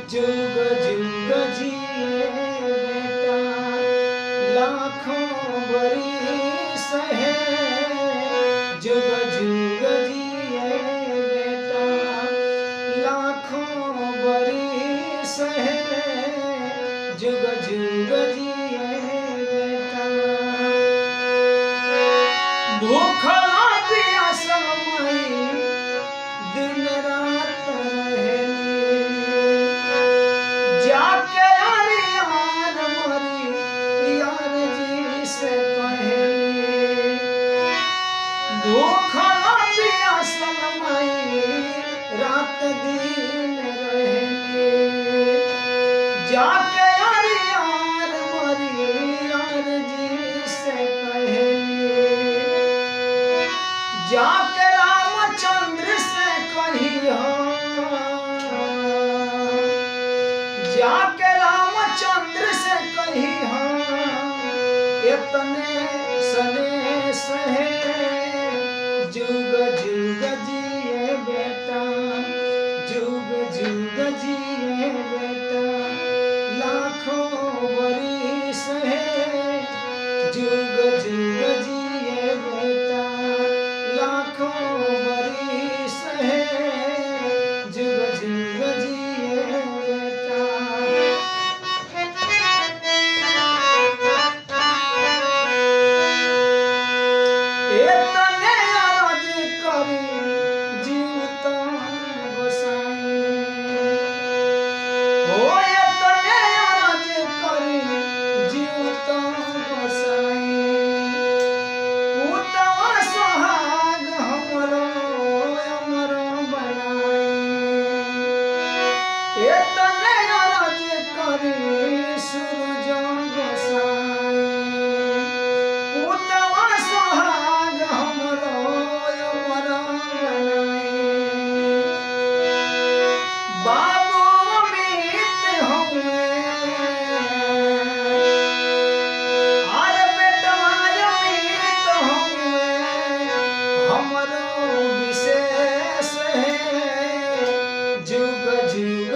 जुग जुग जिए बेटा लाखों बरिस है। जुग जुग जिए बेटा लाखों बरिस है। जुग जुग जिए बेटा भूखला प्यासा माई दिन रात रहेली। जाके अरे यार मरी यार जी से पहली। भूखला प्यासा माई रात दिन रहेली। जाके अरे यार मरी यार जी से पहली। जाके रामचंद्र से कही हो। जाके रामचंद्र से कही हो इतने सनेस है। जुग जुग जिए बेटा जुग जुग जिए बेटा लाखों बरिस है। जुग जुग जिए बेटा लाखों बरिस है। जुग जुग जिए बेटा इतने अरज करी जीवत गोसाई। हो इतने अरज करी जीवत गोसाई। पूतवा सुहाग हमरो अमर बनाई। इतने अरज करी सूरज गोसाई। पूतवा सुहाग हमरो अमर बनाई। बाबू अमित हुए आर बेटवा अमित हुए हमरो विशेष है। जुग जुग